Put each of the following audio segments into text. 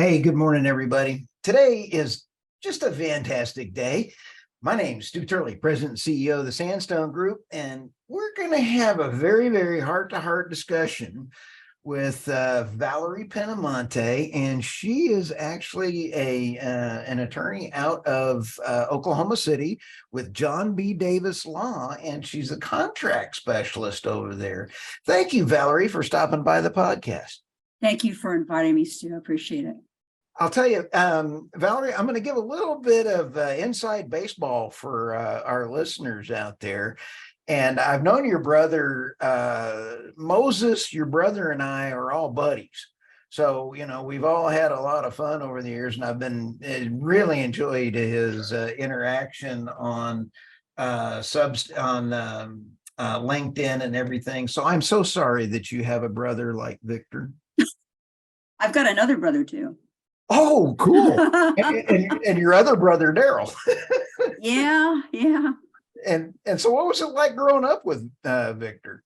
Hey, good morning, everybody. Today is just a fantastic day. My name is Stu Turley, President and CEO of the Sandstone Group, and we're going to have a very heart-to-heart discussion with Valerie Pinamonti, and she is actually an attorney out of Oklahoma City with John B. Davis Law, and she's a contract specialist over there. Thank you, Valerie, for stopping by the podcast. Thank you for inviting me, Stu. I appreciate it. I'll tell you, Valerie, I'm going to give a little bit of inside baseball for our listeners out there. And I've known your brother, Moses, your brother and I are all buddies. So, we've all had a lot of fun over the years, and I've been really enjoyed his interaction on LinkedIn and everything. So I'm so sorry that you have a brother like Victor. I've got another brother too. Oh, cool. and your other brother, Daryl. Yeah. And so what was it like growing up with Victor?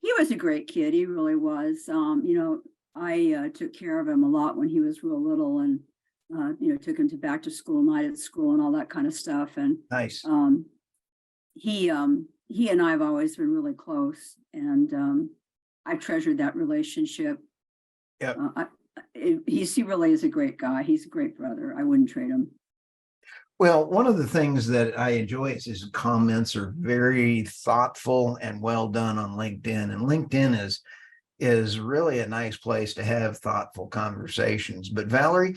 He was a great kid. He really was. I took care of him a lot when he was real little and, took him to back to school night at school and all that kind of stuff. And Nice. He and I have always been really close, and I treasured that relationship. Yeah. He really is a great guy. He's a great brother. I wouldn't trade him. Well, one of the things that I enjoy is his comments are very thoughtful and well done on LinkedIn. And LinkedIn is really a nice place to have thoughtful conversations. But Valerie,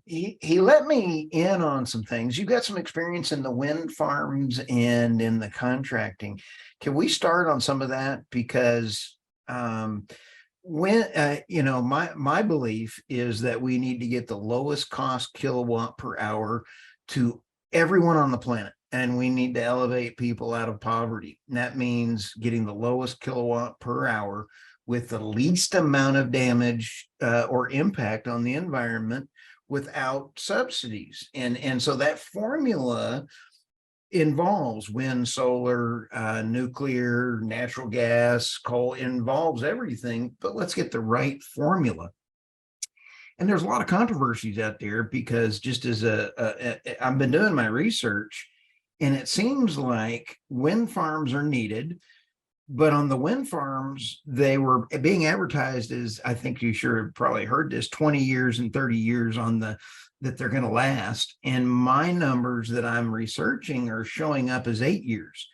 he let me in on some things. You've got some experience in the wind farms and in the contracting. Can we start on some of that? Because my belief is that we need to get the lowest cost kilowatt per hour to everyone on the planet, and we need to elevate people out of poverty. And that means getting the lowest kilowatt per hour with the least amount of damage or impact on the environment without subsidies. And so that formula involves wind, solar, nuclear, natural gas, coal, involves everything, but let's get the right formula. And there's a lot of controversies out there because just as I've been doing my research, and it seems like wind farms are needed, but on the wind farms, they were being advertised as, I think you sure have probably heard this, 20 years and 30 years that they're going to last. And my numbers that I'm researching are showing up as 8 years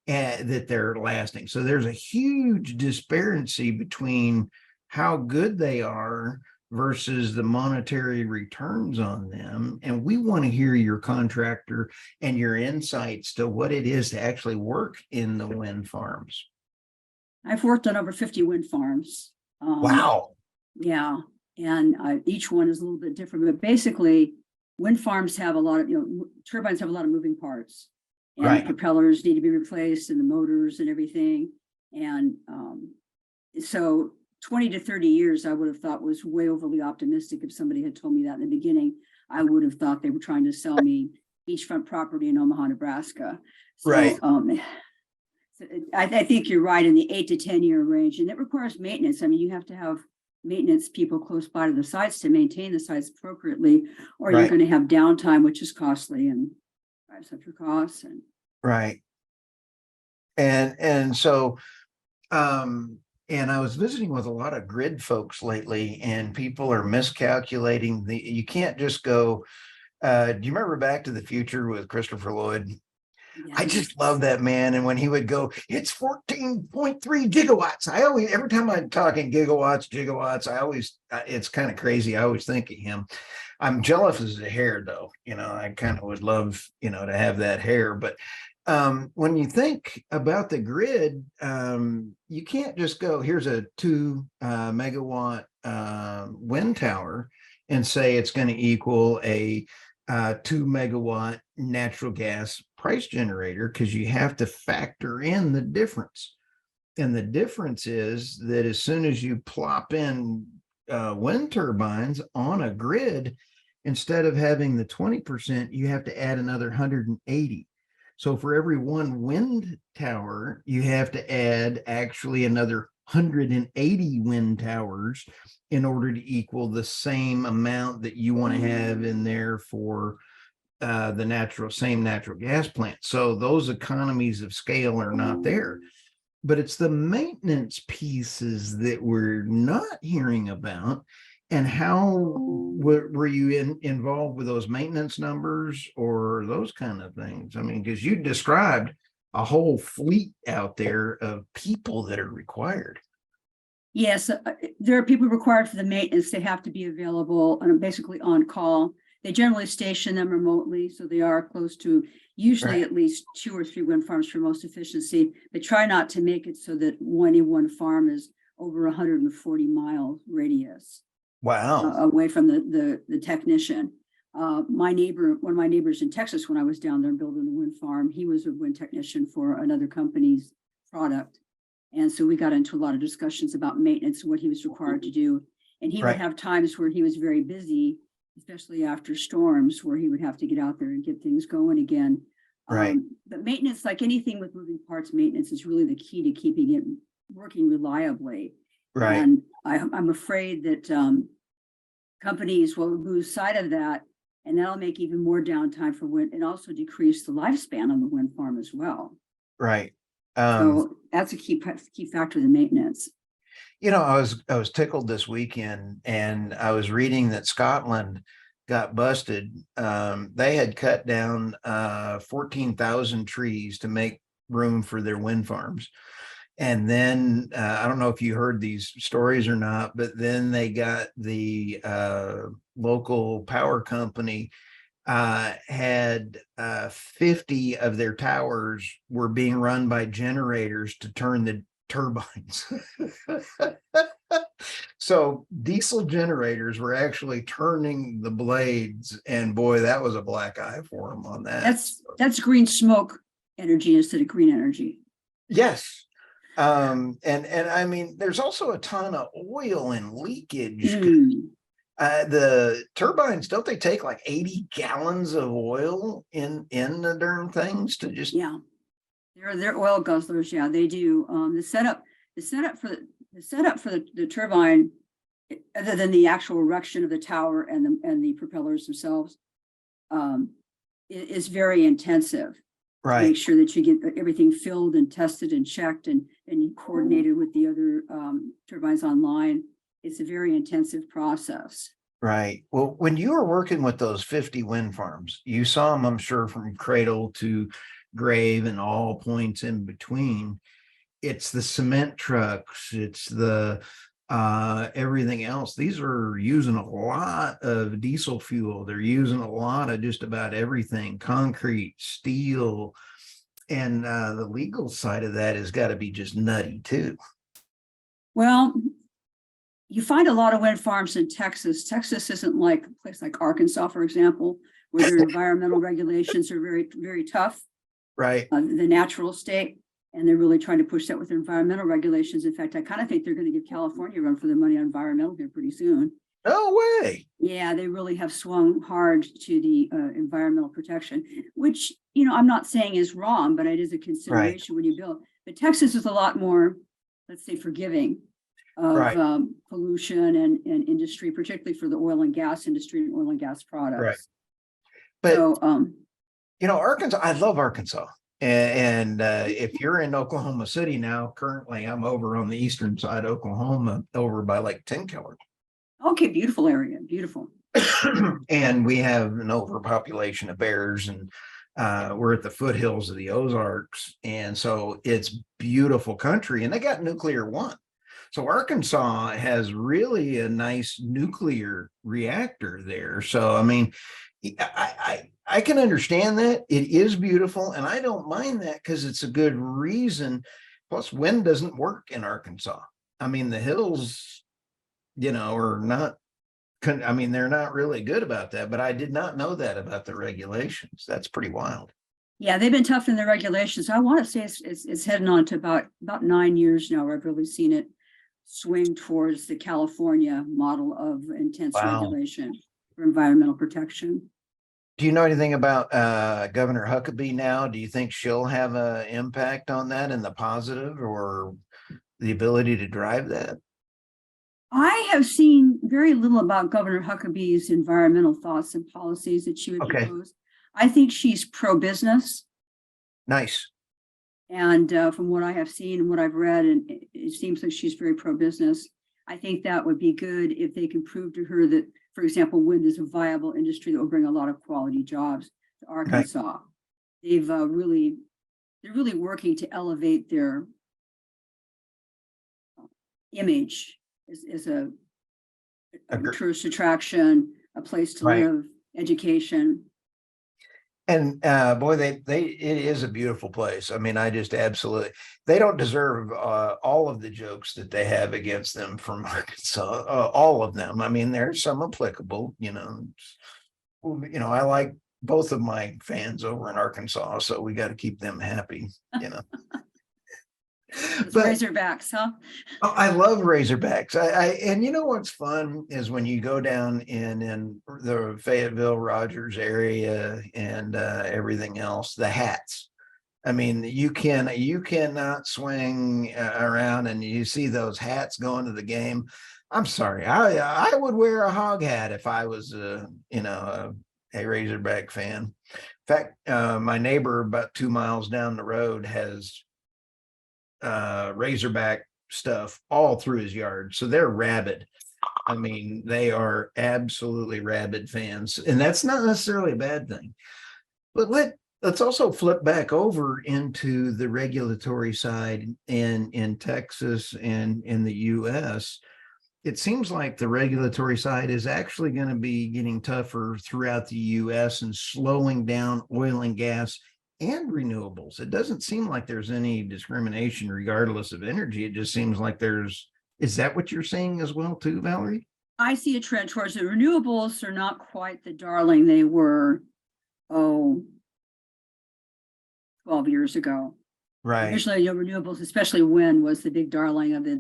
that they're lasting. So there's a huge disparity between how good they are versus the monetary returns on them. And we want to hear your contractor and your insights to what it is to actually work in the wind farms. I've worked on over 50 wind farms. Wow. Yeah. And each one is a little bit different, but basically wind farms have a lot of, turbines have a lot of moving parts, and Right. the propellers need to be replaced and the motors and everything. And so 20 to 30 years, I would have thought was way overly optimistic. If somebody had told me that in the beginning, I would have thought they were trying to sell me beachfront property in Omaha, Nebraska. So, Right. I think you're right in the 8 to 10 year range, and it requires maintenance. I mean, you have to have maintenance people close by to the sites to maintain the sites appropriately, or you're going to have downtime, which is costly and drives up your costs. And right. And so and I was visiting with a lot of grid folks lately, and people are miscalculating you can't just go, do you remember Back to the Future with Christopher Lloyd? yeah. I just love that man. And when he would go, it's 14.3 gigawatts. Every time I'm talking gigawatts, it's kind of crazy. I always think of him. I'm jealous of his hair though. I kind of would love, to have that hair. But when you think about the grid, you can't just go, here's a 2 megawatt wind tower and say it's going to equal a 2 megawatt natural gas price generator, because you have to factor in the difference. And the difference is that as soon as you plop in wind turbines on a grid, instead of having the 20%, you have to add another 180. So for every one wind tower, you have to add actually another 180 wind towers in order to equal the same amount that you want to have in there for the same natural gas plant. So those economies of scale are not there. But it's the maintenance pieces that we're not hearing about. And how were you involved with those maintenance numbers or those kind of things? I mean, because you described a whole fleet out there of people that are required. Yes, there are people required for the maintenance. They have to be available and basically on call. They generally station them remotely, so they are close to usually Right. at least 2 or 3 wind farms for most efficiency. But try not to make it so that any one farm is over 140-mile radius Wow. away from the technician. My neighbor, one of my neighbors in Texas, when I was down there building a wind farm, he was a wind technician for another company's product. And so we got into a lot of discussions about maintenance and what he was required to do. And he would Right. have times where he was very busy, especially after storms, where he would have to get out there and get things going again. Right. But maintenance, like anything with moving parts, maintenance is really the key to keeping it working reliably. Right. And I'm afraid that companies will lose sight of that, and that'll make even more downtime for wind and also decrease the lifespan on the wind farm as well. Right. So that's a key factor of the maintenance. You know, I was tickled this weekend, and I was reading that Scotland got busted. They had cut down 14,000 trees to make room for their wind farms. And then I don't know if you heard these stories or not, but then they got the local power company had 50 of their towers were being run by generators to turn the turbines. So diesel generators were actually turning the blades, and boy, that was a black eye for them on that. That's green smoke energy instead of green energy. Yes. And I mean, there's also a ton of oil and leakage. The turbines, don't they take like 80 gallons of oil in the darn things to just? Yeah, they're oil guzzlers. Yeah, they do. The setup for the turbine, other than the actual erection of the tower and the propellers themselves, is very intensive. Right. Make sure that you get everything filled and tested and checked and coordinated with the other turbines online. It's a very intensive process. Right. Well, when you were working with those 50 wind farms, you saw them, I'm sure, from cradle to grave and all points in between. It's the cement trucks, it's the everything else. These are using a lot of diesel fuel. They're using a lot of just about everything, concrete, steel, and the legal side of that has got to be just nutty too. Well, you find a lot of wind farms in Texas. Texas isn't like a place like Arkansas, for example, where their environmental regulations are very, very tough. Right. The natural state. And they're really trying to push that with their environmental regulations. In fact, I kind of think they're going to give California a run for their money on environmental here pretty soon. No way. Yeah, they really have swung hard to the environmental protection, which, you know, I'm not saying is wrong, but it is a consideration when you build. But Texas is a lot more, let's say, forgiving of pollution and industry, particularly for the oil and gas industry and oil and gas products. Right. But, so, you know, Arkansas, I love Arkansas. And if you're in Oklahoma City now, currently I'm over on the eastern side of Oklahoma, over by Lake Tenkeller. Okay, beautiful area, beautiful. And we have an overpopulation of bears, and we're at the foothills of the Ozarks. And so it's beautiful country, and they got nuclear one. So Arkansas has really a nice nuclear reactor there. So, I mean, I can understand that. It is beautiful, and I don't mind that because it's a good reason. Plus, wind doesn't work in Arkansas. I mean, the hills, you know, are not, I mean, they're not really good about that, but I did not know that about the regulations. That's pretty wild. Yeah, they've been tough in the regulations. I want to say it's heading on to about 9 years now where I've really seen it swing towards the California model of intense regulation for environmental protection. Do you know anything about Governor Huckabee now? Do you think she'll have an impact on that in the positive, or the ability to drive that? I have seen very little about Governor Huckabee's environmental thoughts and policies that she would Okay, propose. I think she's pro-business. nice. And from what I have seen and what I've read, and it seems like she's very pro-business. I think that would be good if they can prove to her that, for example, wind is a viable industry that will bring a lot of quality jobs to Arkansas. They're really working to elevate their image as a tourist attraction, a place to Right. live, education. And boy, it is a beautiful place. I mean, I just absolutely, they don't deserve all of the jokes that they have against them from Arkansas, all of them. I mean, there's some applicable, I like both of my fans over in Arkansas, so we got to keep them happy, But Razorbacks, huh? Oh, I love Razorbacks. And you know what's fun is when you go down in the Fayetteville, Rogers area and everything else, the hats. I mean, you cannot swing around and you see those hats going to the game. I'm sorry, I would wear a hog hat if I was a Razorback fan. In fact, my neighbor about 2 miles down the road has Razorback stuff all through his yard, so they're rabid. I mean, they are absolutely rabid fans, and that's not necessarily a bad thing. But let's also flip back over into the regulatory side in Texas and in the US. It seems like the regulatory side is actually going to be getting tougher throughout the US and slowing down oil and gas and renewables. It doesn't seem like there's any discrimination regardless of energy. It just seems like is that what you're saying as well too, Valerie? I see a trend towards the renewables are not quite the darling they were, 12 years ago. Right. Originally, renewables, especially wind, was the big darling of the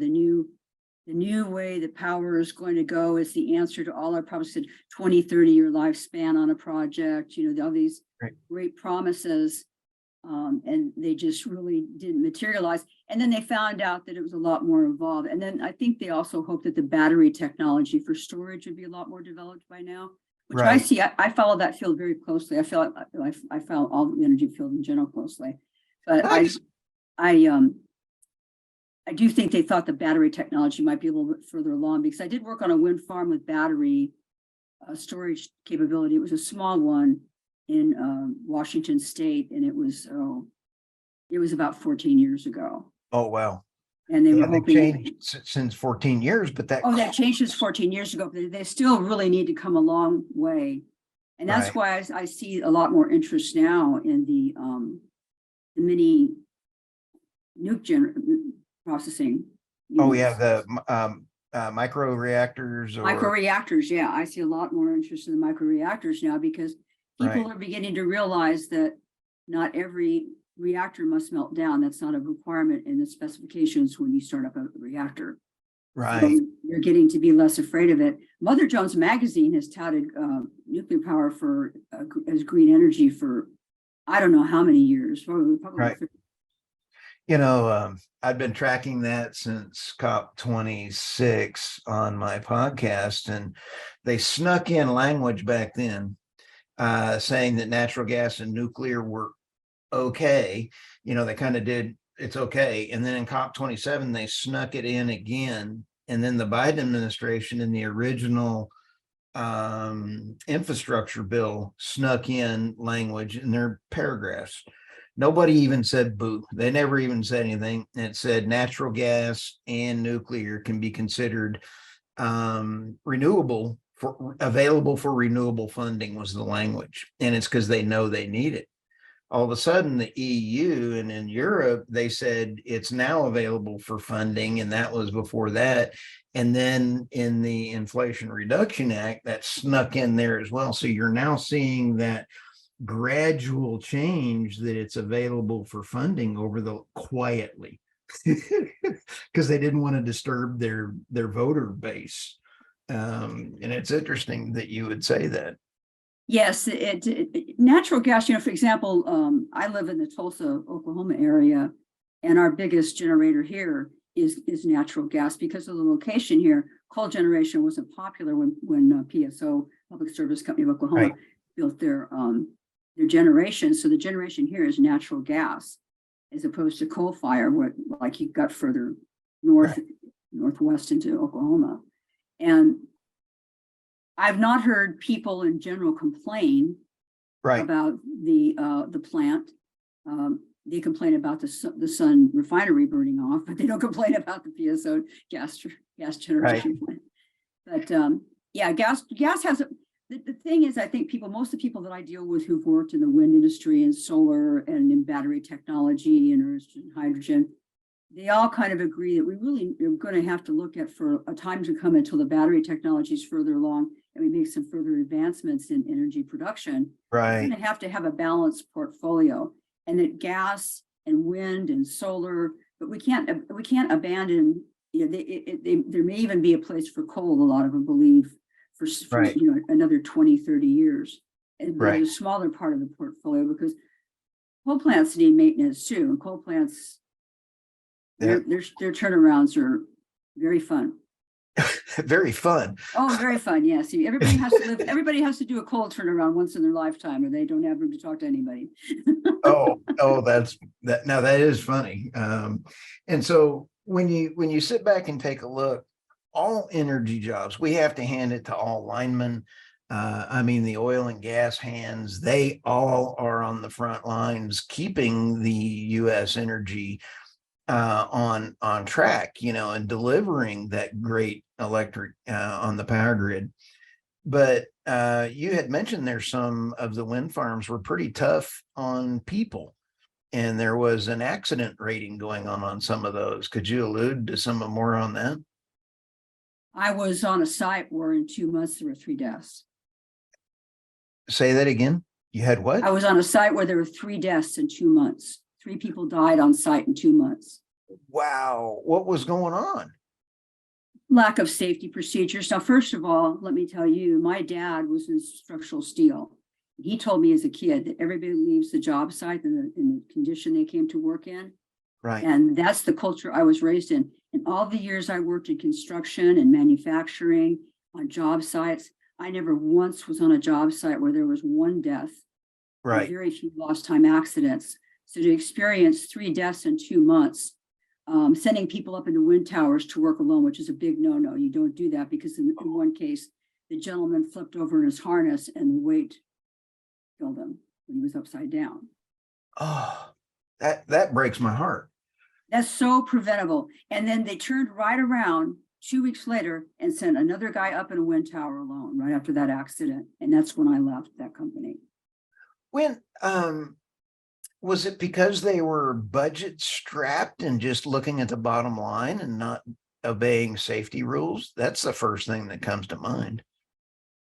new way that power is going to go is the answer to all our problems. 20, 30-year lifespan on a project, all these great promises. And they just really didn't materialize. And then they found out that it was a lot more involved. And then I think they also hoped that the battery technology for storage would be a lot more developed by now, which I see. I follow that field very closely. I follow all the energy field in general closely. But nice. I do think they thought the battery technology might be a little bit further along, because I did work on a wind farm with battery storage capability. It was a small one in Washington State, and it was about 14 years ago. Oh, wow. And they were hoping changed since 14 years, but that changed since 14 years ago, but they still really need to come a long way. And that's why I see a lot more interest now in the mini nuke processing units. Oh yeah, the micro reactors. Yeah, I see a lot more interest in the micro reactors now, because people are beginning to realize that not every reactor must melt down. That's not a requirement in the specifications when you start up a reactor. Right. So you're getting to be less afraid of it. Mother Jones Magazine has touted nuclear power as green energy for I don't know how many years. Probably right. I've been tracking that since COP26 on my podcast, and they snuck in language back then saying that natural gas and nuclear were okay. They kind of did, it's okay. And then in COP27, they snuck it in again. And then the Biden administration in the original infrastructure bill snuck in language in their paragraphs. Nobody even said boo. They never even said anything. It said natural gas and nuclear can be considered available for renewable funding was the language. And it's because they know they need it. All of a sudden, the EU and in Europe, they said it's now available for funding, and that was before that. And then in the Inflation Reduction Act, that snuck in there as well. So you're now seeing that gradual change that it's available for funding quietly because they didn't want to disturb their voter base. And it's interesting that you would say that. Yes, natural gas, for example, I live in the Tulsa, Oklahoma area, and our biggest generator here is natural gas because of the location here. Coal generation wasn't popular when PSO, Public Service Company of Oklahoma, Right. built their generation. So the generation here is natural gas as opposed to coal fire, where like you got further north, northwest into Oklahoma. And I've not heard people in general complain Right. about the plant. They complain about the Sun refinery burning off, but they don't complain about the PSO gas generation plant. But yeah, gas has the thing is, I think most of the people that I deal with who've worked in the wind industry and solar and in battery technology and hydrogen, they all kind of agree that we really are going to have to look at for a time to come until the battery technology is further along and we make some further advancements in energy production. We're going to have a balanced portfolio, and that gas and wind and solar, but we can't abandon. You know, there may even be a place for coal. A lot of them believe for another 20, 30 years. And there's a smaller part of the portfolio because coal plants need maintenance too, and coal plants. Their turnarounds are very fun. Very fun. Oh, very fun. Yes. Everybody has to do a coal turnaround once in their lifetime, or they don't have room to talk to anybody. That's that. Now that is funny. And so when you sit back and take a look, all energy jobs, we have to hand it to all linemen. I mean, the oil and gas hands, they all are on the front lines, keeping the U.S. energy on track, and delivering that great electric on the power grid. But you had mentioned there's some of the wind farms were pretty tough on people, and there was an accident rating going on some of those. Could you allude to some more on that? I was on a site where in 2 months there were 3 deaths. Say that again. You had what? I was on a site where there were 3 deaths in 2 months. 3 people died on site in 2 months. Wow. What was going on? Lack of safety procedures. Now, first of all, let me tell you, my dad was in structural steel. He told me as a kid that everybody leaves the job site in the condition they came to work in. Right. And that's the culture I was raised in. In all the years I worked in construction and manufacturing on job sites, I never once was on a job site where there was 1 death. Right. Very few lost time accidents. So to experience 3 deaths in 2 months, sending people up into wind towers to work alone, which is a big no-no. You don't do that because in one case, the gentleman flipped over in his harness and the weight killed him when he was upside down. Oh, that breaks my heart. That's so preventable. And then they turned right around 2 weeks later and sent another guy up in a wind tower alone right after that accident. And that's when I left that company. When was it because they were budget strapped and just looking at the bottom line and not obeying safety rules? That's the first thing that comes to mind.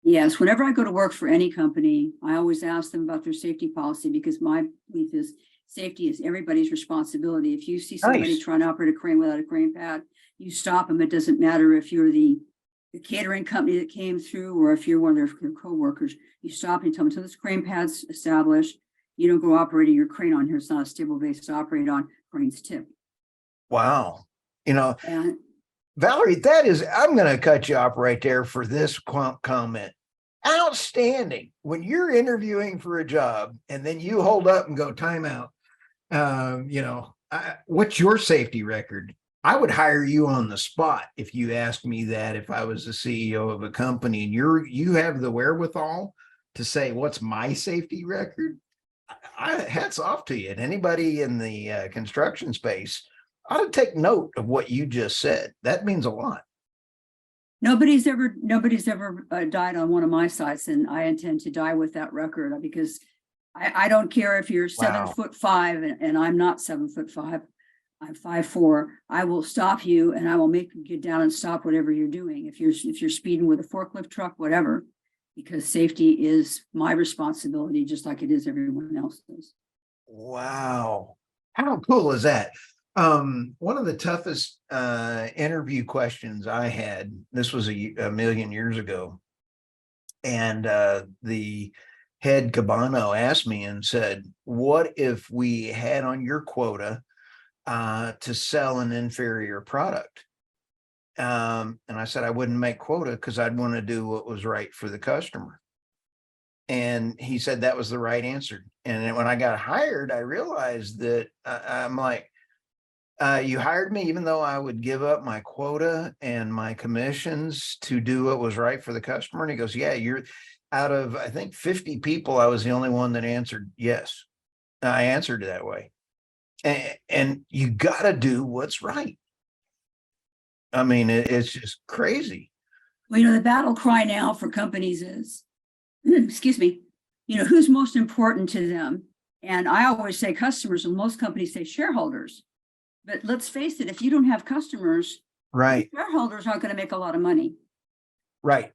Yes, whenever I go to work for any company, I always ask them about their safety policy because my belief is safety is everybody's responsibility. If you see somebody trying to operate a crane without a crane pad, you stop them. It doesn't matter if you're the catering company that came through or if you're one of their co-workers. You stop and tell them, until this crane pad's established, you don't go operating your crane on here. It's not a stable base to operate on. Crane's tip. Wow. Valerie, I'm going to cut you off right there for this comment. Outstanding. When you're interviewing for a job and then you hold up and go timeout, what's your safety record? I would hire you on the spot if you asked me that, if I was the CEO of a company and you have the wherewithal to say, what's my safety record? Hats off to you. And anybody in the construction space ought to take note of what you just said. That means a lot. Nobody's ever died on one of my sites, and I intend to die with that record because I don't care if you're 7'5" and I'm not 7'5". I'm 5'4". I will stop you and I will make you get down and stop whatever you're doing. If you're speeding with a forklift truck, whatever, because safety is my responsibility, just like it is everyone else's. Wow. How cool is that? One of the toughest interview questions I had, this was a million years ago, and the head Cabano asked me and said, what if we had on your quota to sell an inferior product. And I said I wouldn't make quota because I'd want to do what was right for the customer. And he said that was the right answer. And then when I got hired, I realized that I'm like, you hired me even though I would give up my quota and my commissions to do what was right for the customer. And he goes, yeah, you're out of, I think 50 people, I was the only one that answered yes. I answered that way. And you got to do what's right. I mean, it's just crazy. Well, the battle cry now for companies is, excuse me, who's most important to them? And I always say customers, and most companies say shareholders. But let's face it, if you don't have customers, right, shareholders aren't going to make a lot of money. Right.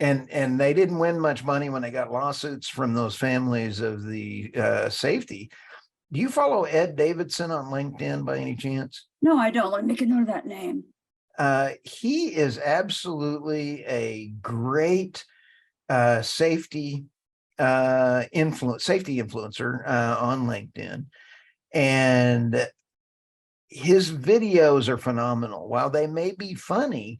And they didn't win much money when they got lawsuits from those families of the safety. Do you follow Ed Davidson on LinkedIn by any chance? No, I don't. Let me make a note of that name. He is absolutely a great safety influencer on LinkedIn. And his videos are phenomenal. While they may be funny,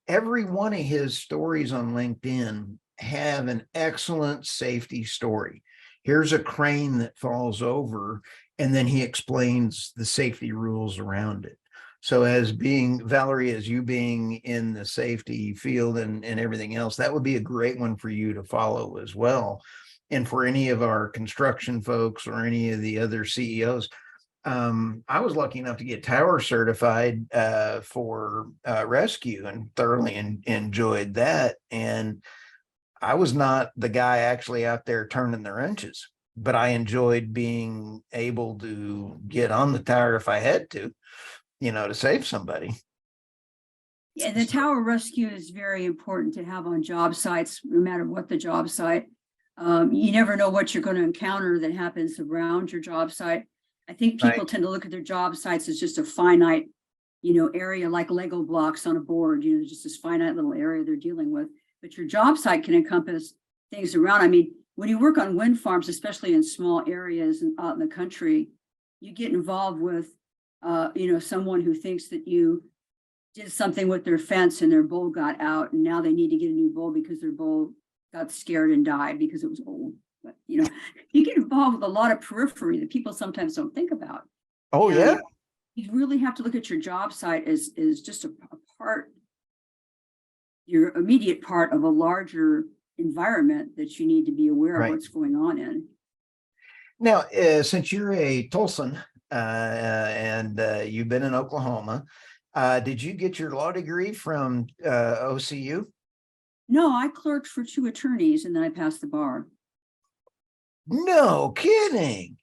every one of his stories on LinkedIn have an excellent safety story. Here's a crane that falls over, and then he explains the safety rules around it. So as being, Valerie, as you being in the safety field and everything else, that would be a great one for you to follow as well. And for any of our construction folks or any of the other CEOs, I was lucky enough to get tower certified for rescue and thoroughly enjoyed that. And I was not the guy actually out there turning the wrenches, but I enjoyed being able to get on the tower if I had to, to save somebody. Yeah, the tower rescue is very important to have on job sites, no matter what the job site. You never know what you're going to encounter that happens around your job site. I think people tend to look at their job sites as just a finite, area like Lego blocks on a board, just this finite little area they're dealing with. But your job site can encompass things around. I mean, when you work on wind farms, especially in small areas and out in the country, you get involved with, someone who thinks that you did something with their fence and their bull got out, and now they need to get a new bull because their bull got scared and died because it was old. But, you get involved with a lot of periphery that people sometimes don't think about. Oh, and yeah. You really have to look at your job site as just a part, your immediate part of a larger environment that you need to be aware of what's going on in. Now, since you're a Tulsan and you've been in Oklahoma, did you get your law degree from OCU? No, I clerked for 2 attorneys and then I passed the bar. No kidding.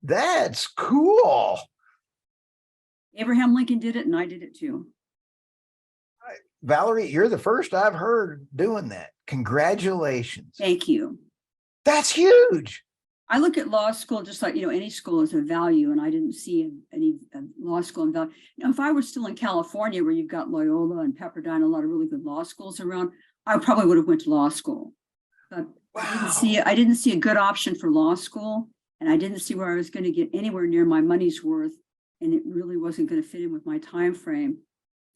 That's cool. Abraham Lincoln did it and I did it too. Valerie, you're the first I've heard doing that. Congratulations. Thank you. That's huge. I look at law school just like, any school is a value, and I didn't see any law school in value. If I were still in California where you've got Loyola and Pepperdine, a lot of really good law schools around, I probably would have went to law school. But wow. I didn't see a good option for law school, and I didn't see where I was going to get anywhere near my money's worth, and it really wasn't going to fit in with my time frame.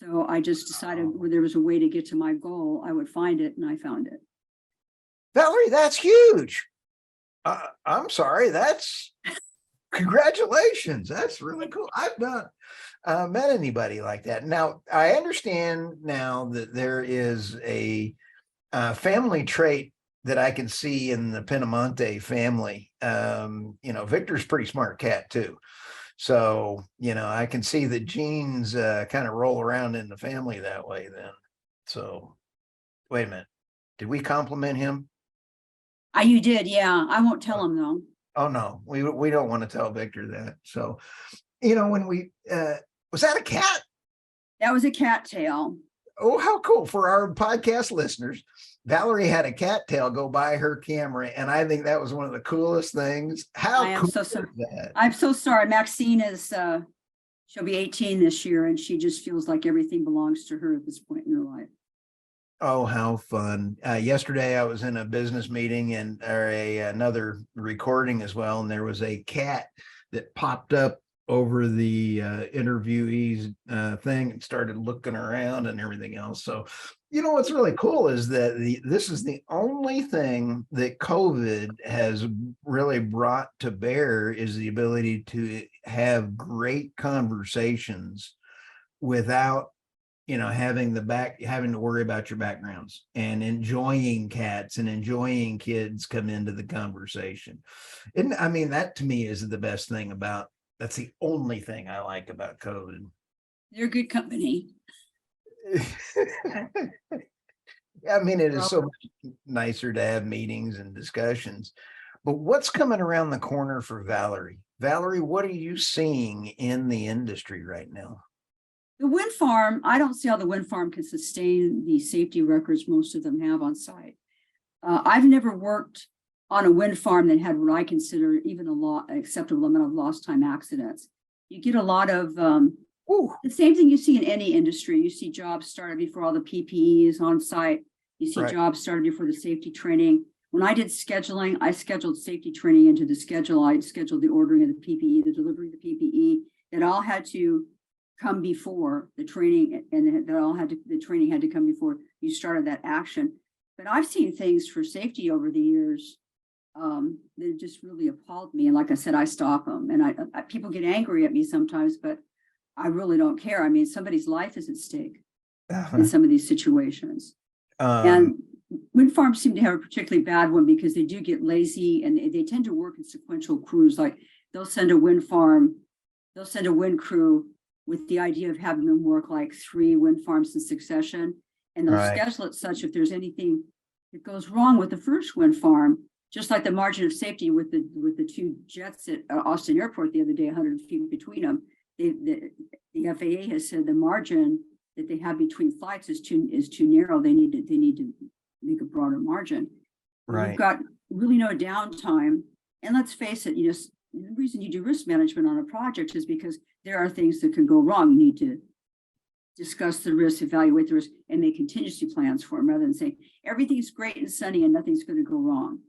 So I just decided where there was a way to get to my goal, I would find it, and I found it. Valerie, that's huge. I'm sorry. That's congratulations. That's really cool. I've not met anybody like that. Now, I understand now that there is a family trait that I can see in the Pinamonti family. Victor's a pretty smart cat too. So, I can see the genes kind of roll around in the family that way then. So wait a minute. Did we compliment him? You did, yeah. I won't tell him though. Oh no, we don't want to tell Victor that. So, when we was that a cat? That was a cattail. Oh, how cool for our podcast listeners. Valerie had a cattail go by her camera, and I think that was one of the coolest things. How cool is that? I'm so sorry. Maxine is she'll be 18 this year, and she just feels like everything belongs to her at this point in her life. Oh, how fun. Yesterday I was in a business meeting and another recording as well. And there was a cat that popped up over the interviewees thing and started looking around and everything else. So, what's really cool is that this is the only thing that COVID has really brought to bear is the ability to have great conversations without having to worry about your backgrounds, and enjoying cats and enjoying kids come into the conversation. And I mean, that to me is the best thing about, that's the only thing I like about COVID. They're good company. I mean, it is Well, so much nicer to have meetings and discussions. But what's coming around the corner for Valerie? Valerie, what are you seeing in the industry right now? the wind farm, I don't see how the wind farm can sustain the safety records most of them have on site. I've never worked on a wind farm that had what I consider even an acceptable amount of lost time accidents. You get a lot of the same thing you see in any industry. You see jobs started before all the PPE is on site. You see Right. jobs started before the safety training. When I did scheduling, I scheduled safety training into the schedule. I scheduled the ordering of the PPE, the delivery of the PPE. That all had to come before the training, and the training had to come before you started that action. But I've seen things for safety over the years that just really appalled me. And like I said, I stop them, and I people get angry at me sometimes, but I really don't care. I mean, somebody's life is at stake in some of these situations. And wind farms seem to have a particularly bad one because they do get lazy, and they tend to work in sequential crews. Like they'll send a wind crew with the idea of having them work like 3 wind farms in succession. And they'll Right. schedule it such if there's anything that goes wrong with the first wind farm, just like the margin of safety with the 2 jets at Austin Airport the other day, 100 feet between them. The FAA has said the margin that they have between flights is too narrow. They need to make a broader margin. Right. You've got really no downtime. And let's face it, the reason you do risk management on a project is because there are things that could go wrong. You need to discuss the risk, evaluate the risk, and make contingency plans for them rather than saying everything's great and sunny and nothing's going to go wrong.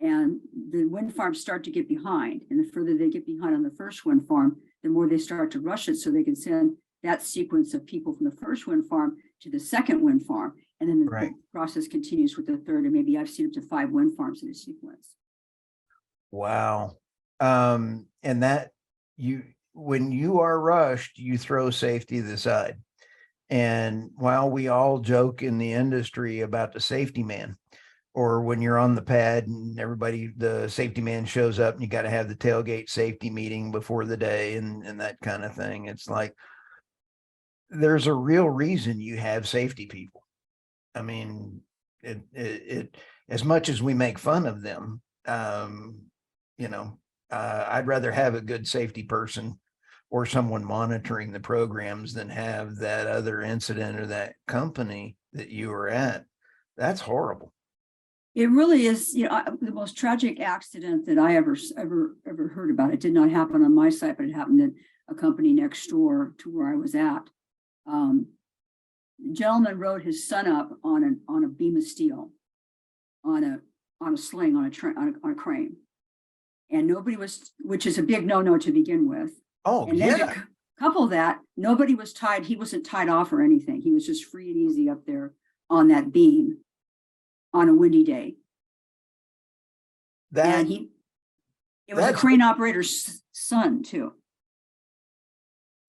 And the wind farms start to get behind. And the further they get behind on the first wind farm, the more they start to rush it so they can send that sequence of people from the first wind farm to the second wind farm. And then the process continues with the third, and maybe I've seen up to 5 wind farms in a sequence. Wow. And that when you are rushed, you throw safety to the side. And while we all joke in the industry about the safety man, or when you're on the pad and the safety man shows up and you got to have the tailgate safety meeting before the day and that kind of thing. It's like, there's a real reason you have safety people. I mean, it as much as we make fun of them, I'd rather have a good safety person or someone monitoring the programs than have that other incident or that company that you were at. That's horrible. It really is, the most tragic accident that I ever heard about. It did not happen on my site, but it happened at a company next door to where I was at. The gentleman rode his son up on a beam of steel, on a sling, on a crane, and nobody was, which is a big no-no to begin with. Oh, and then to couple that, nobody was tied. He wasn't tied off or anything. He was just free and easy up there on that beam on a windy day. It was a crane operator's son too.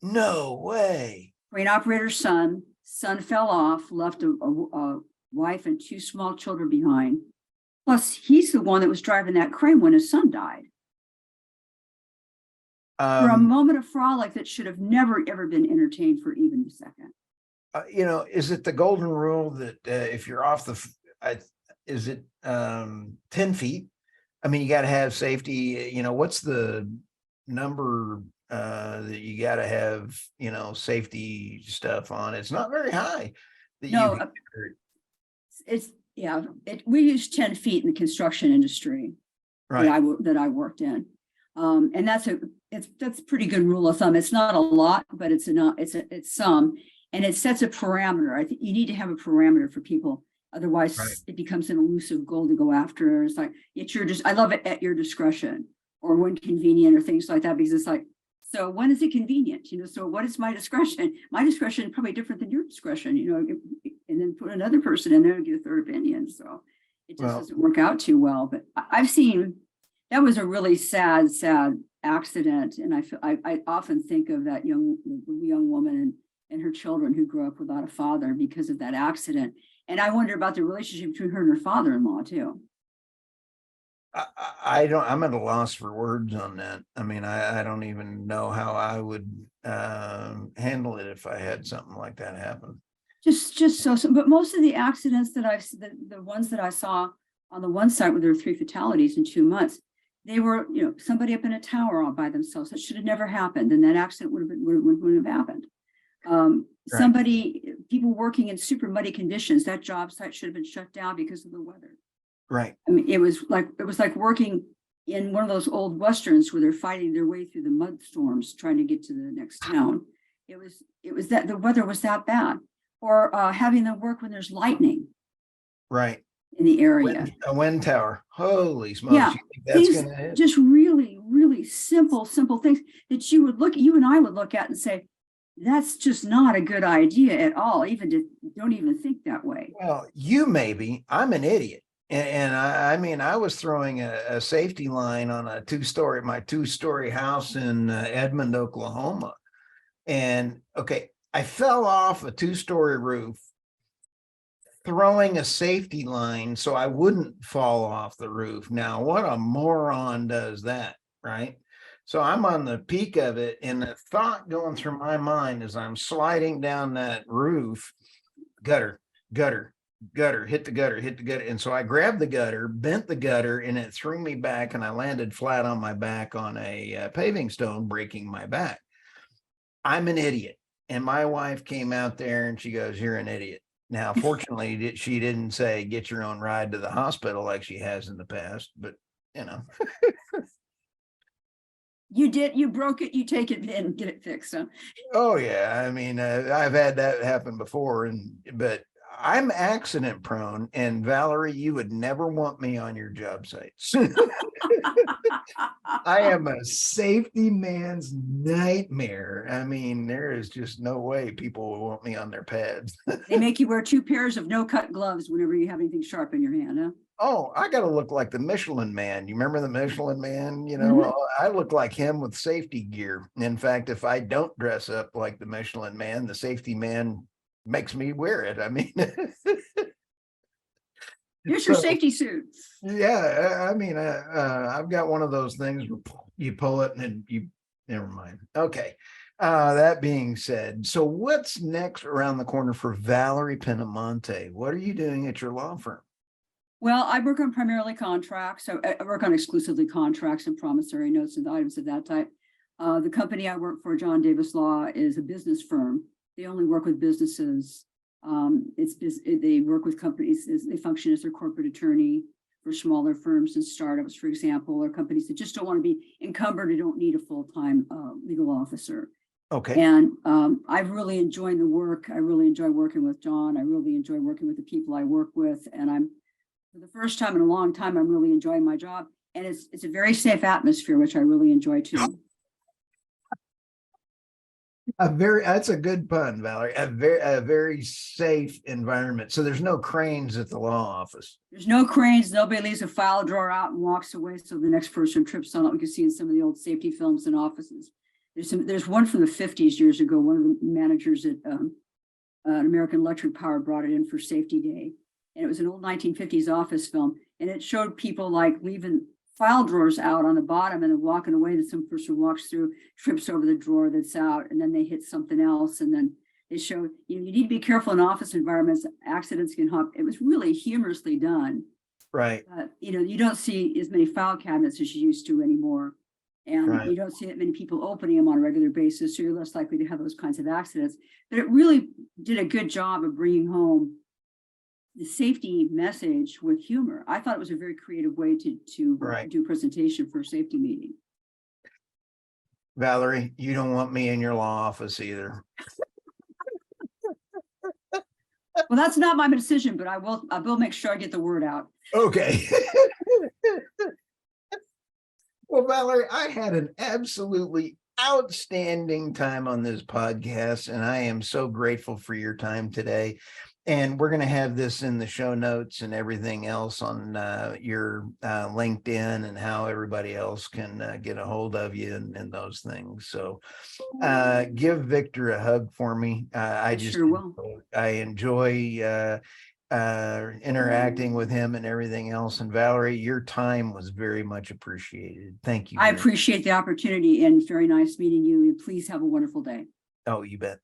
No way. Crane operator's son fell off, left a wife and 2 small children behind. Plus, he's the one that was driving that crane when his son died. For a moment of frolic that should have never, ever been entertained for even a second. Is it the golden rule that if you're off is it 10 feet? I mean, you got to have safety. What's the number that you got to have, safety stuff on? It's not very high. We use 10 feet in the construction industry, right, that I worked in. And that's a pretty good rule of thumb. It's not a lot, but it's some, and it sets a parameter. I think you need to have a parameter for people. Otherwise, it becomes an elusive goal to go after. It's like, I love it at your discretion or when convenient or things like that, because it's like So when is it convenient? So what is my discretion? My discretion is probably different than your discretion, and then put another person in there to get a third opinion. So it just doesn't work out too well. But I've seen, that was a really sad accident. And I often think of that young woman and her children who grew up without a father because of that accident. And I wonder about the relationship between her and her father-in-law too. I'm at a loss for words on that. I mean, I don't even know how I would handle it if I had something like that happen. But most of the accidents that the ones that I saw on the one side where there were 3 fatalities in 2 months, they were, somebody up in a tower all by themselves. That should have never happened. And that accident wouldn't have happened. People working in super muddy conditions, that job site should have been shut down because of the weather. Right. I mean, it was like working in one of those old westerns where they're fighting their way through the mud storms trying to get to the next town. It was that the weather was that bad, or having them work when there's lightning. Right. In the area. A wind tower. Holy smokes. Yeah. You think that's gonna hit? Just really, really simple things that you and I would look at and say, that's just not a good idea at all. Don't even think that way. Well, I'm an idiot. And I mean, I was throwing a safety line on my 2-story house in Edmond, Oklahoma. And I fell off a 2-story roof, throwing a safety line so I wouldn't fall off the roof. Now, what a moron does that, right? So I'm on the peak of it, and the thought going through my mind as I'm sliding down that roof, gutter, hit the gutter. And so I grabbed the gutter, bent the gutter, and it threw me back, and I landed flat on my back on a paving stone, breaking my back. I'm an idiot. And my wife came out there and she goes, "You're an idiot." Now, fortunately, she didn't say get your own ride to the hospital like she has in the past, but You broke it, you take it in, get it fixed. Huh? Oh yeah. I mean, I've had that happen before, but I'm accident prone, and Valerie, you would never want me on your job sites. I am a safety man's nightmare. I mean, there is just no way people will want me on their pads. They make you wear 2 pairs of no-cut gloves whenever you have anything sharp in your hand, huh? Oh, I got to look like the Michelin Man. You remember the Michelin Man? I look like him with safety gear. In fact, if I don't dress up like the Michelin Man, the safety man makes me wear it. I mean, here's your safety suit. Yeah, I mean, I've got one of those things where you pull it and never mind. Okay. That being said, so what's next around the corner for Valerie Pinamonti? What are you doing at your law firm? Well, I work on primarily contracts. So I work on exclusively contracts and promissory notes and items of that type. The company I work for, John Davis Law, is a business firm. They only work with businesses. They work with companies. They function as their corporate attorney for smaller firms and startups, for example, or companies that just don't want to be encumbered or don't need a full-time legal officer. Okay. And I've really enjoyed the work. I really enjoy working with John. I really enjoy working with the people I work with. And for the first time in a long time, I'm really enjoying my job. And it's a very safe atmosphere, which I really enjoy too. That's a good pun, Valerie. A very safe environment. So there's no cranes at the law office. There's no cranes. Nobody leaves a file drawer out and walks away so the next person trips on it. We can see in some of the old safety films in offices. There's one from the 50s years ago. One of the managers at American Electric Power brought it in for Safety Day. And it was an old 1950s office film. And it showed people like leaving file drawers out on the bottom and then walking away, and some person walks through, trips over the drawer that's out, and then they hit something else. And then they show, you need to be careful in office environments. Accidents can happen. It was really humorously done. Right. You don't see as many file cabinets as you used to anymore. And you don't see that many people opening them on a regular basis. So you're less likely to have those kinds of accidents. But it really did a good job of bringing home the safety message with humor. I thought it was a very creative way to do a presentation for a safety meeting. Valerie, you don't want me in your law office either. Well, that's not my decision, but I will make sure I get the word out. Okay. Well, Valerie, I had an absolutely outstanding time on this podcast, and I am so grateful for your time today. And we're going to have this in the show notes and everything else on your LinkedIn and how everybody else can get a hold of you and those things. So give Victor a hug for me. I sure will. I enjoy interacting with him and everything else. And Valerie, your time was very much appreciated. Thank you. I appreciate the opportunity, and it's very nice meeting you. And please have a wonderful day. Oh, you bet.